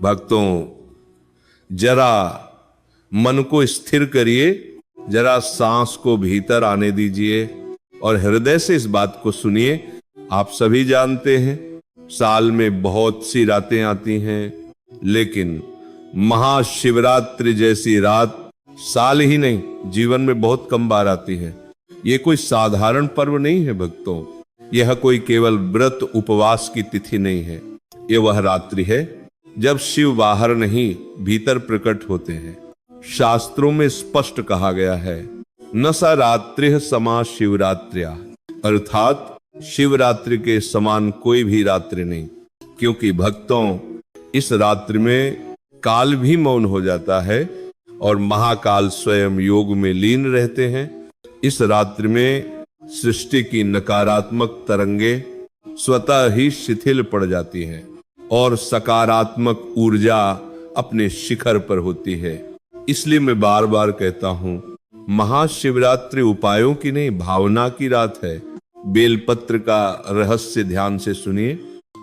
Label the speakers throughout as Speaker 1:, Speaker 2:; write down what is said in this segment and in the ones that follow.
Speaker 1: भक्तों, जरा मन को स्थिर करिए, जरा सांस को भीतर आने दीजिए और हृदय से इस बात को सुनिए। आप सभी जानते हैं, साल में बहुत सी रातें आती हैं, लेकिन महाशिवरात्रि जैसी रात साल ही नहीं, जीवन में बहुत कम बार आती है। ये कोई साधारण पर्व नहीं है भक्तों, यह कोई केवल व्रत उपवास की तिथि नहीं है। ये वह रात्रि है जब शिव बाहर नहीं भीतर प्रकट होते हैं। शास्त्रों में स्पष्ट कहा गया है, न सा रात्रि समा शिवरात्र्या, अर्थात शिवरात्रि के समान कोई भी रात्रि नहीं। क्योंकि भक्तों, इस रात्रि में काल भी मौन हो जाता है और महाकाल स्वयं योग में लीन रहते हैं। इस रात्रि में सृष्टि की नकारात्मक तरंगे स्वतः ही शिथिल पड़ जाती हैं और सकारात्मक ऊर्जा अपने शिखर पर होती है। इसलिए मैं बार बार कहता हूं, महाशिवरात्रि उपायों की नहीं, भावना की रात है। बेलपत्र का रहस्य ध्यान से सुनिए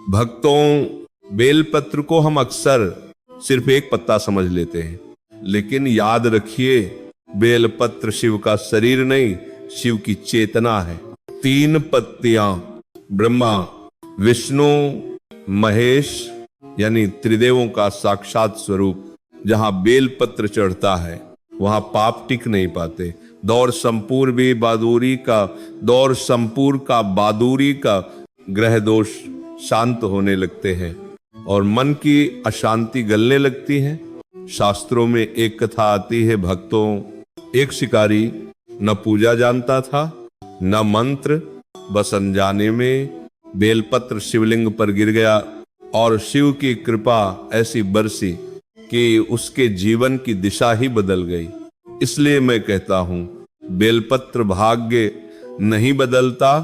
Speaker 1: भक्तों। बेलपत्र को हम अक्सर सिर्फ एक पत्ता समझ लेते हैं, लेकिन याद रखिए, बेलपत्र शिव का शरीर नहीं, शिव की चेतना है। 3 पत्तियां ब्रह्मा, विष्णु, महेश यानी त्रिदेवों का साक्षात स्वरूप। जहां बेलपत्र चढ़ता है वहां पाप टिक नहीं पाते। दौर संपूर्ण भी बहादुरी का, दौर संपूर्ण का बहादुरी का ग्रह दोष शांत होने लगते हैं और मन की अशांति गलने लगती है। शास्त्रों में एक कथा आती है भक्तों, एक शिकारी न पूजा जानता था न मंत्र, बस अनजाने में बेलपत्र शिवलिंग पर गिर गया और शिव की कृपा ऐसी बरसी कि उसके जीवन की दिशा ही बदल गई। इसलिए मैं कहता हूं, बेलपत्र भाग्य नहीं बदलता,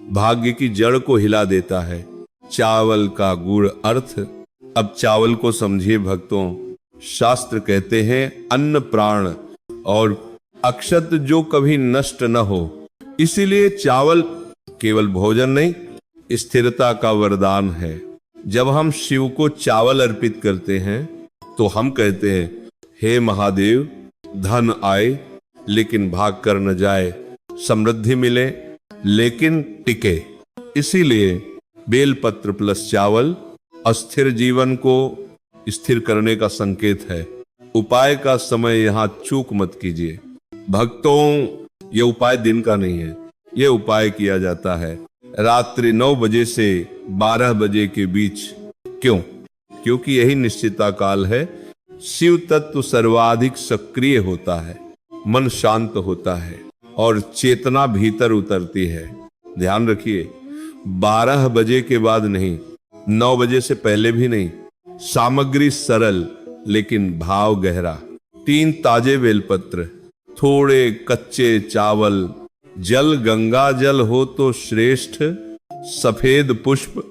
Speaker 1: भाग्य की जड़ को हिला देता है। चावल का गुड़ अर्थ। अब चावल को समझिए भक्तों। शास्त्र कहते हैं अन्न प्राण और अक्षत जो कभी नष्ट न हो। इसीलिए चावल केवल भोजन नहीं, स्थिरता का वरदान है। जब हम शिव को चावल अर्पित करते हैं तो हम कहते हैं, हे महादेव, धन आए लेकिन भाग कर न जाए, समृद्धि मिले लेकिन टिके। इसीलिए बेलपत्र प्लस चावल अस्थिर जीवन को स्थिर करने का संकेत है। उपाय का समय यहां चूक मत कीजिए भक्तों। यह उपाय दिन का नहीं है, यह उपाय किया जाता है रात्रि 9 बजे से 12 बजे के बीच। क्यों? क्योंकि यही निश्चिता काल है। शिव तत्व सर्वाधिक सक्रिय होता है, मन शांत होता है और चेतना भीतर उतरती है। ध्यान रखिए, 12 बजे के बाद नहीं, 9 बजे से पहले भी नहीं। सामग्री सरल लेकिन भाव गहरा। 3 ताजे बेलपत्र, थोड़े कच्चे चावल, जल गंगा जल हो तो श्रेष्ठ, सफेद पुष्प,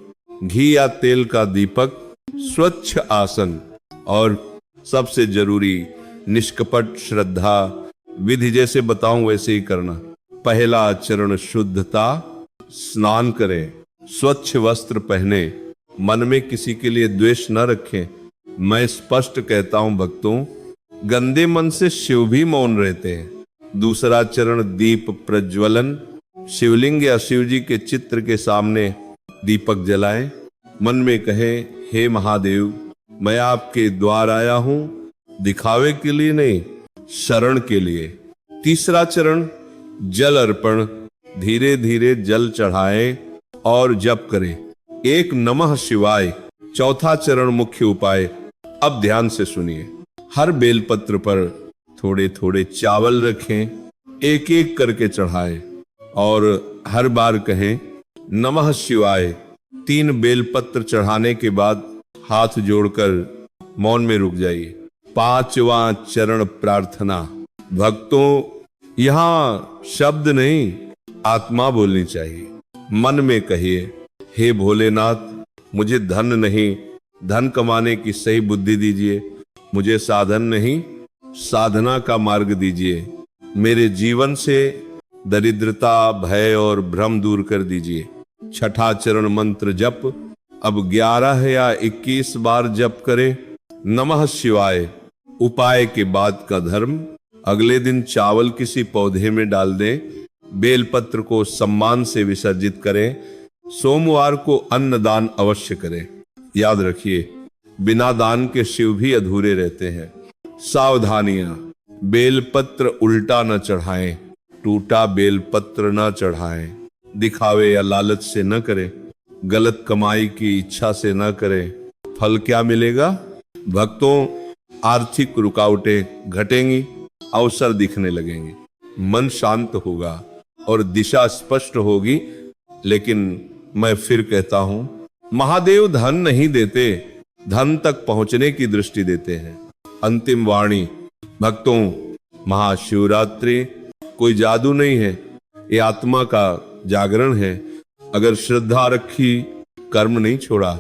Speaker 1: घी या तेल का दीपक, स्वच्छ आसन और सबसे जरूरी निष्कपट श्रद्धा। विधि जैसे बताऊं वैसे ही करना। पहला चरण शुद्धता, स्नान करें, स्वच्छ वस्त्र पहने, मन में किसी के लिए द्वेष न रखें। मैं स्पष्ट कहता हूं भक्तों, गंदे मन से शिव भी मौन रहते हैं। दूसरा चरण दीप प्रज्वलन, शिवलिंग या शिव जी के चित्र के सामने दीपक जलाएं। मन में कहें, हे महादेव, मैं आपके द्वार आया हूं, दिखावे के लिए नहीं, शरण के लिए। तीसरा चरण जल अर्पण, धीरे धीरे जल चढ़ाएं और जप करें, एक नमः शिवाय। चौथा चरण मुख्य उपाय। अब ध्यान से सुनिए, हर बेलपत्र पर थोड़े थोड़े चावल रखें, एक एक करके चढ़ाएं और हर बार कहें नमः शिवाय। 3 बेलपत्र चढ़ाने के बाद हाथ जोड़कर मौन में रुक जाइए। 5वां चरण प्रार्थना। भक्तों, यहां शब्द नहीं, आत्मा बोलनी चाहिए। मन में कहिए, हे भोलेनाथ, मुझे धन नहीं, धन कमाने की सही बुद्धि दीजिए। मुझे साधन नहीं, साधना का मार्ग दीजिए। मेरे जीवन से दरिद्रता, भय और भ्रम दूर कर दीजिए। 6ठा चरण मंत्र जप। अब 11 या 21 बार जप करें। नमः शिवाय उपाय के बाद का धर्म। अगले दिन चावल किसी पौधे में डाल दें, बेलपत्र को सम्मान से विसर्जित करें, सोमवार को अन्न दान अवश्य करें। याद रखिए, बिना दान के शिव भी अधूरे रहते हैं। सावधानियां, बेलपत्र उल्टा न चढ़ाएं, टूटा बेलपत्र न चढ़ाएं, दिखावे या लालच से न करें, गलत कमाई की इच्छा से न करें। फल क्या मिलेगा? भक्तों, आर्थिक रुकावटें घटेंगी, अवसर दिखने लगेंगे, मन शांत होगा और दिशा स्पष्ट होगी। लेकिन मैं फिर कहता हूं, महादेव धन नहीं देते, धन तक पहुंचने की दृष्टि देते हैं। अंतिम वाणी भक्तों, महाशिवरात्रि कोई जादू नहीं है, ये आत्मा का जागरण है। अगर श्रद्धा रखी, कर्म नहीं छोड़ा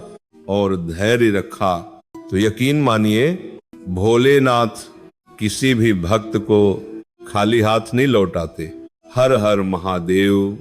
Speaker 1: और धैर्य रखा तो यकीन मानिए भोलेनाथ किसी भी भक्त को खाली हाथ नहीं लौटाते। हर हर महादेव।